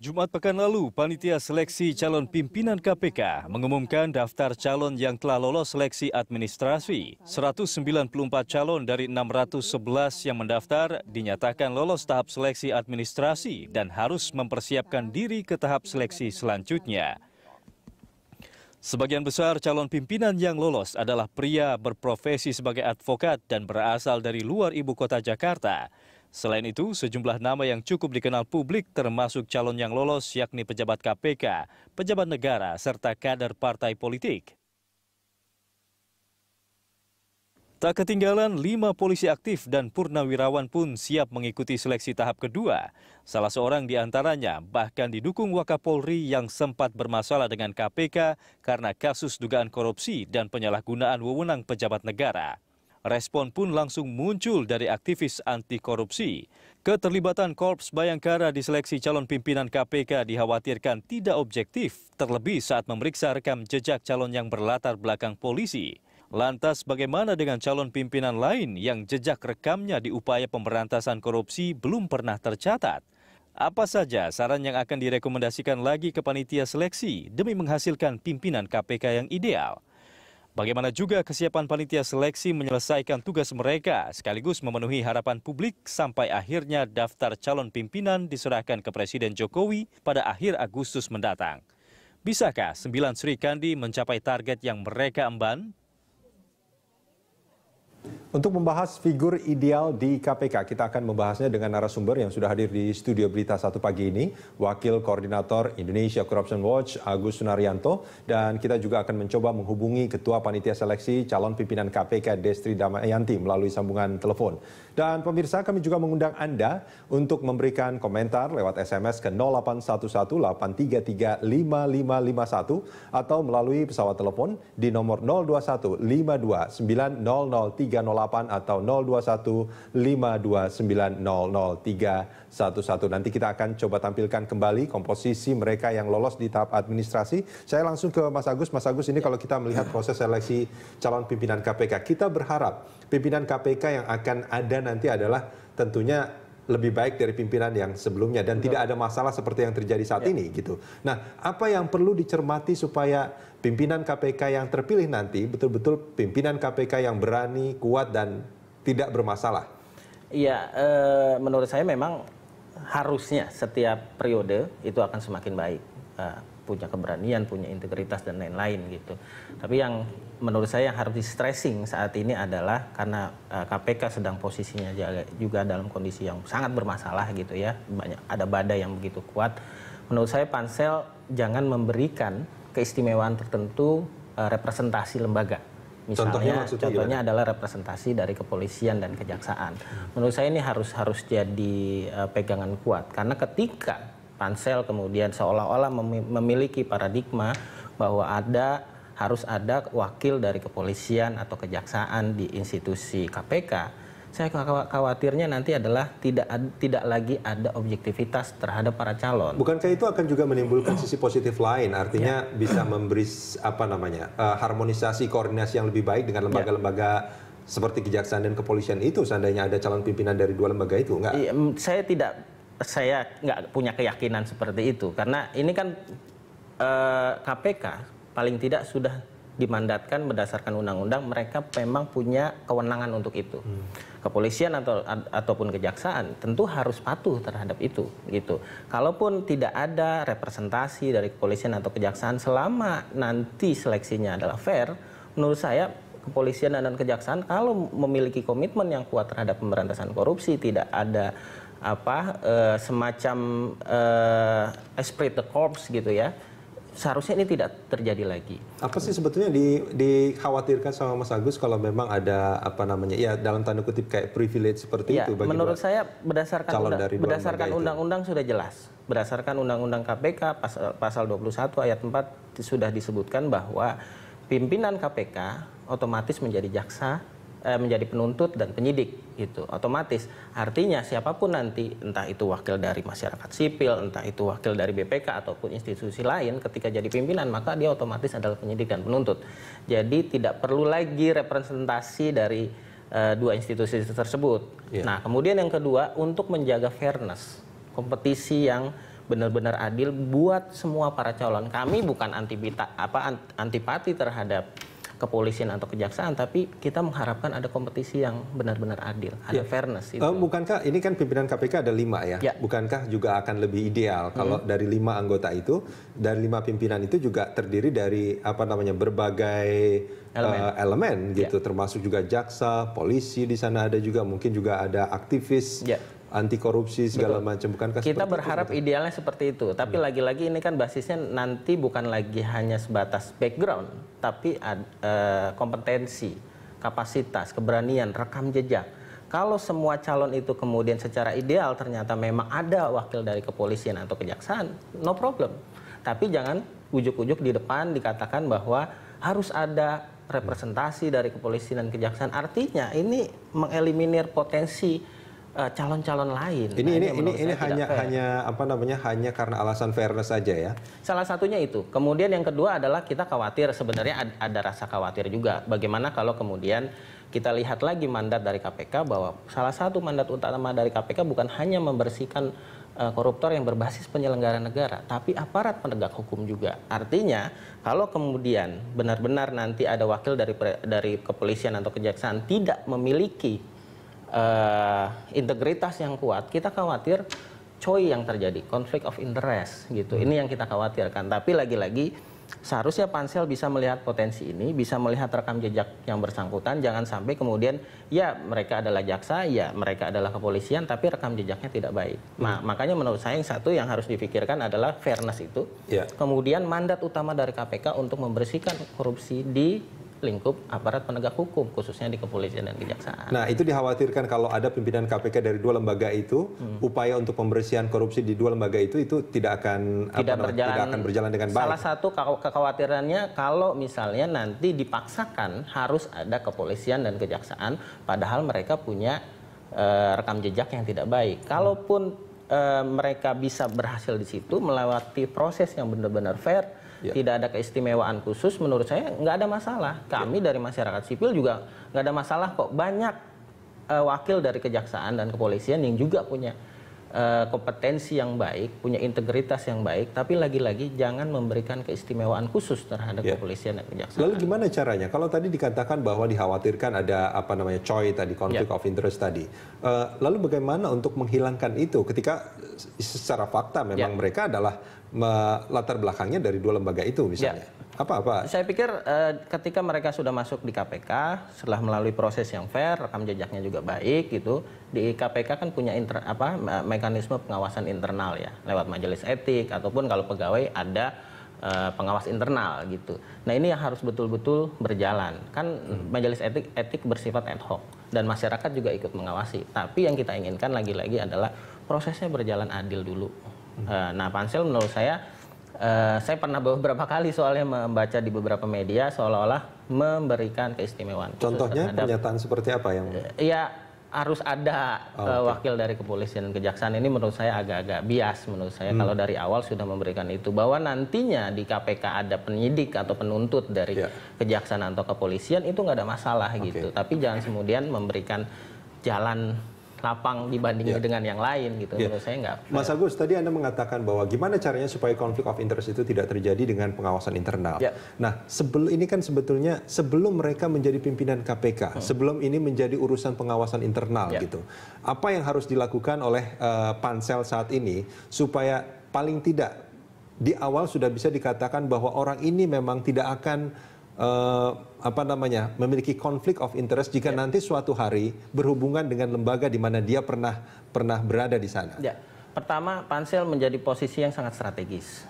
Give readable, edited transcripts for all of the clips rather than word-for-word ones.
Jumat pekan lalu, Panitia Seleksi Calon Pimpinan KPK mengumumkan daftar calon yang telah lolos seleksi administrasi. 194 calon dari 611 yang mendaftar dinyatakan lolos tahap seleksi administrasi dan harus mempersiapkan diri ke tahap seleksi selanjutnya. Sebagian besar calon pimpinan yang lolos adalah pria berprofesi sebagai advokat dan berasal dari luar ibu kota Jakarta. Selain itu, sejumlah nama yang cukup dikenal publik termasuk calon yang lolos yakni pejabat KPK, pejabat negara, serta kader partai politik. Tak ketinggalan, 5 polisi aktif dan purnawirawan pun siap mengikuti seleksi tahap kedua. Salah seorang di antaranya bahkan didukung Wakapolri yang sempat bermasalah dengan KPK karena kasus dugaan korupsi dan penyalahgunaan wewenang pejabat negara. Respon pun langsung muncul dari aktivis anti korupsi. Keterlibatan Korps Bayangkara di seleksi calon pimpinan KPK dikhawatirkan tidak objektif, terlebih saat memeriksa rekam jejak calon yang berlatar belakang polisi. Lantas bagaimana dengan calon pimpinan lain yang jejak rekamnya di upaya pemberantasan korupsi belum pernah tercatat? Apa saja saran yang akan direkomendasikan lagi ke panitia seleksi demi menghasilkan pimpinan KPK yang ideal? Bagaimana juga kesiapan panitia seleksi menyelesaikan tugas mereka sekaligus memenuhi harapan publik sampai akhirnya daftar calon pimpinan diserahkan ke Presiden Jokowi pada akhir Agustus mendatang? Bisakah 9 Sri Kandi mencapai target yang mereka emban? Untuk membahas figur ideal di KPK, kita akan membahasnya dengan narasumber yang sudah hadir di studio Berita 1 pagi ini, Wakil Koordinator Indonesia Corruption Watch, Agus Sunaryanto, dan kita juga akan mencoba menghubungi Ketua Panitia Seleksi Calon Pimpinan KPK Destri Damayanti melalui sambungan telepon. Dan pemirsa, kami juga mengundang Anda untuk memberikan komentar lewat SMS ke 0811-833-5551 atau melalui pesawat telepon di nomor 021-52-900-308 atau 021-529-00311. Nanti kita akan coba tampilkan kembali komposisi mereka yang lolos di tahap administrasi. Saya langsung ke Mas Agus. Mas Agus, ini kalau kita melihat proses seleksi calon pimpinan KPK, kita berharap pimpinan KPK yang akan ada nanti adalah tentunya lebih baik dari pimpinan yang sebelumnya dan tidak ada masalah seperti yang terjadi saat ini gitu. Nah, apa yang perlu dicermati supaya pimpinan KPK yang terpilih nanti betul-betul pimpinan KPK yang berani, kuat dan tidak bermasalah? Iya, menurut saya memang harusnya setiap periode itu akan semakin baik. Punya keberanian, punya integritas dan lain-lain gitu. Tapi yang menurut saya yang harus di-stressing saat ini adalah karena KPK sedang posisinya juga dalam kondisi yang sangat bermasalah gitu ya. Ada badai yang begitu kuat. Menurut saya Pansel jangan memberikan keistimewaan tertentu representasi lembaga. Misalnya contohnya adalah representasi dari kepolisian dan kejaksaan. Menurut saya ini harus jadi pegangan kuat karena ketika Pansel kemudian seolah-olah memiliki paradigma bahwa harus ada wakil dari kepolisian atau kejaksaan di institusi KPK. Saya khawatirnya nanti adalah tidak lagi ada objektivitas terhadap para calon. Bukankah itu akan juga menimbulkan sisi positif lain, artinya bisa memberi harmonisasi koordinasi yang lebih baik dengan lembaga-lembaga seperti kejaksaan dan kepolisian itu seandainya ada calon pimpinan dari dua lembaga itu, enggak? Saya nggak punya keyakinan seperti itu karena ini kan KPK paling tidak sudah dimandatkan berdasarkan undang-undang mereka memang punya kewenangan untuk itu. Kepolisian ataupun kejaksaan tentu harus patuh terhadap itu gitu. Kalaupun tidak ada representasi dari kepolisian atau kejaksaan selama nanti seleksinya adalah fair, menurut saya kepolisian dan kejaksaan kalau memiliki komitmen yang kuat terhadap pemberantasan korupsi, tidak ada semacam esprit de corps gitu ya, seharusnya ini tidak terjadi lagi. Apa sih sebetulnya dikhawatirkan sama Mas Agus kalau memang ada dalam tanda kutip kayak privilege seperti itu bagi menurut saya berdasarkan undang-undang sudah jelas. Berdasarkan undang-undang KPK pasal 21 ayat 4 sudah disebutkan bahwa pimpinan KPK otomatis menjadi jaksa, menjadi penuntut dan penyidik gitu, otomatis. Artinya siapapun nanti, entah itu wakil dari masyarakat sipil, entah itu wakil dari BPK ataupun institusi lain, ketika jadi pimpinan maka dia otomatis adalah penyidik dan penuntut. Jadi tidak perlu lagi representasi dari dua institusi tersebut. Nah, kemudian yang kedua, untuk menjaga fairness, kompetisi yang benar-benar adil buat semua para calon. Kami bukan antipati terhadap kepolisian atau kejaksaan, tapi kita mengharapkan ada kompetisi yang benar-benar adil, ada fairness itu. Bukankah ini kan pimpinan KPK ada 5 ya? Bukankah juga akan lebih ideal kalau dari 5 anggota itu, dari 5 pimpinan itu juga terdiri dari berbagai elemen gitu, termasuk juga jaksa, polisi di sana ada juga, mungkin juga ada aktivis. Anti korupsi segala macam, bukankah kita berharap idealnya seperti itu, tapi lagi-lagi ini kan basisnya nanti bukan lagi hanya sebatas background, tapi kompetensi, kapasitas, keberanian, rekam jejak. Kalau semua calon itu kemudian secara ideal ternyata memang ada wakil dari kepolisian atau kejaksaan, no problem. Tapi jangan ujuk-ujuk di depan dikatakan bahwa harus ada representasi dari kepolisian dan kejaksaan. Artinya ini mengeliminir potensi calon-calon lain. Ini hanya karena alasan fairness saja ya. Salah satunya itu. Kemudian yang kedua adalah kita khawatir, sebenarnya ada rasa khawatir juga. Bagaimana kalau kemudian kita lihat lagi mandat dari KPK, bahwa salah satu mandat utama dari KPK bukan hanya membersihkan koruptor yang berbasis penyelenggara negara, tapi aparat penegak hukum juga. Artinya kalau kemudian benar-benar nanti ada wakil dari kepolisian atau kejaksaan tidak memiliki integritas yang kuat, kita khawatir COI yang terjadi, conflict of interest gitu. Ini yang kita khawatirkan. Tapi lagi-lagi seharusnya pansel bisa melihat potensi ini, bisa melihat rekam jejak yang bersangkutan. Jangan sampai kemudian ya mereka adalah jaksa, ya mereka adalah kepolisian, tapi rekam jejaknya tidak baik. Makanya menurut saya yang satu yang harus difikirkan adalah fairness itu. Kemudian mandat utama dari KPK untuk membersihkan korupsi di lingkup aparat penegak hukum, khususnya di kepolisian dan kejaksaan. Nah, itu dikhawatirkan kalau ada pimpinan KPK dari 2 lembaga itu, upaya untuk pembersihan korupsi di 2 lembaga itu tidak akan berjalan dengan baik. Salah satu kekhawatirannya kalau misalnya nanti dipaksakan harus ada kepolisian dan kejaksaan, padahal mereka punya rekam jejak yang tidak baik. Kalaupun mereka bisa berhasil di situ melewati proses yang benar-benar fair, tidak ada keistimewaan khusus, menurut saya nggak ada masalah. Kami dari masyarakat sipil juga nggak ada masalah kok. Banyak wakil dari kejaksaan dan kepolisian yang juga punya kompetensi yang baik, punya integritas yang baik, tapi lagi-lagi jangan memberikan keistimewaan khusus terhadap kepolisian dan kejaksaan. Lalu gimana caranya? Kalau tadi dikatakan bahwa dikhawatirkan ada COI tadi, conflict of interest tadi. Lalu bagaimana untuk menghilangkan itu ketika secara fakta memang mereka adalah latar belakangnya dari 2 lembaga itu misalnya? Apa? Saya pikir ketika mereka sudah masuk di KPK setelah melalui proses yang fair, rekam jejaknya juga baik gitu. Di KPK kan punya mekanisme pengawasan internal ya, lewat majelis etik ataupun kalau pegawai ada pengawas internal gitu. Nah, ini yang harus betul-betul berjalan. Kan majelis etik bersifat ad hoc dan masyarakat juga ikut mengawasi. Tapi yang kita inginkan lagi-lagi adalah prosesnya berjalan adil dulu. Nah, pansel menurut saya pernah beberapa kali soalnya membaca di beberapa media seolah-olah memberikan keistimewaan. Contohnya pernyataan seperti apa yang? Ya harus ada wakil dari kepolisian dan kejaksaan. Ini menurut saya agak-agak bias menurut saya kalau dari awal sudah memberikan itu, bahwa nantinya di KPK ada penyidik atau penuntut dari kejaksaan atau kepolisian itu nggak ada masalah gitu. Tapi jangan kemudian memberikan jalan lapang dibandingin dengan yang lain gitu. Menurut saya nggak. Mas Agus, tadi Anda mengatakan bahwa gimana caranya supaya konflik of interest itu tidak terjadi dengan pengawasan internal. Nah, sebelum mereka menjadi pimpinan KPK, sebelum ini menjadi urusan pengawasan internal gitu. Apa yang harus dilakukan oleh pansel saat ini supaya paling tidak di awal sudah bisa dikatakan bahwa orang ini memang tidak akan memiliki konflik of interest jika nanti suatu hari berhubungan dengan lembaga di mana dia pernah berada di sana. Pertama, pansel menjadi posisi yang sangat strategis.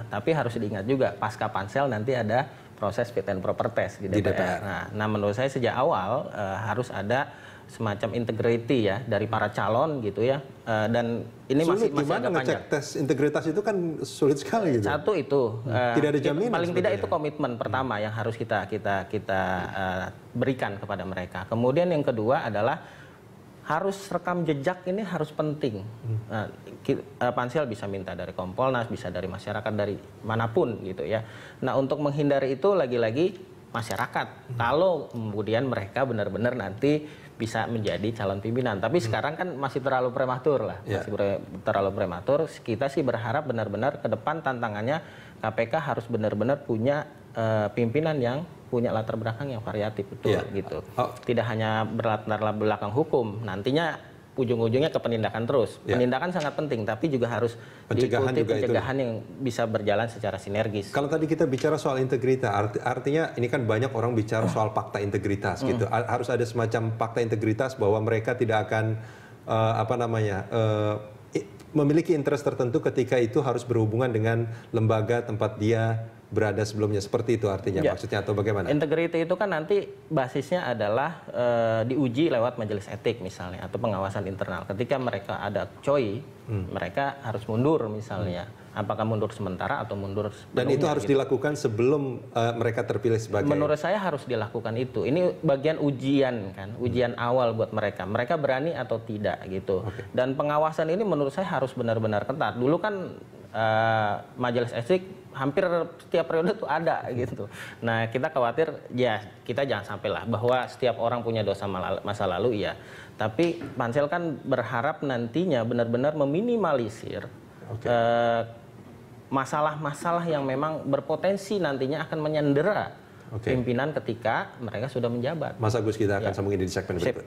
Tapi harus diingat juga, pasca pansel nanti ada proses fit and proper test di DPR. Nah, menurut saya sejak awal harus ada semacam integrity ya dari para calon gitu ya, dan ini masih agak panjang. Tes integritas itu kan sulit sekali gitu. Satu itu tidak ada jaminan. Paling tidak itu komitmen pertama yang harus kita berikan kepada mereka. Kemudian yang kedua adalah harus rekam jejak, ini harus penting. Pansel bisa minta dari Kompolnas, bisa dari masyarakat, dari manapun gitu ya. Nah, untuk menghindari itu lagi-lagi masyarakat. Kalau kemudian mereka benar-benar nanti bisa menjadi calon pimpinan. Tapi sekarang kan masih terlalu prematur lah, terlalu prematur. Kita sih berharap benar-benar ke depan tantangannya KPK harus benar-benar punya pimpinan yang punya latar belakang yang variatif betul gitu. Tidak hanya berlatar belakang hukum, nantinya ujung-ujungnya ke penindakan terus. Penindakan sangat penting, tapi juga harus diikuti pencegahan yang bisa berjalan secara sinergis. Kalau tadi kita bicara soal integritas, artinya ini kan banyak orang bicara soal fakta integritas gitu. Harus ada semacam fakta integritas bahwa mereka tidak akan memiliki interest tertentu ketika itu harus berhubungan dengan lembaga tempat dia berada sebelumnya, seperti itu artinya maksudnya atau bagaimana? Integriti itu kan nanti basisnya adalah diuji lewat majelis etik misalnya atau pengawasan internal. Ketika mereka ada COI, mereka harus mundur misalnya. Apakah mundur sementara atau mundur sepenuhnya? Dan itu harus dilakukan sebelum mereka terpilih sebagai... Menurut saya harus dilakukan itu. Ini bagian ujian kan, ujian awal buat mereka. Mereka berani atau tidak gitu. Dan pengawasan ini menurut saya harus benar-benar ketat. Dulu kan majelis etik hampir setiap periode tuh ada gitu. Nah kita khawatir ya kita jangan sampai lah bahwa setiap orang punya dosa masa lalu ya. Tapi Pansel kan berharap nantinya benar-benar meminimalisir masalah-masalah yang memang berpotensi nantinya akan menyandera pimpinan ketika mereka sudah menjabat. Mas Agus, kita akan sambung ini di segmen berikut.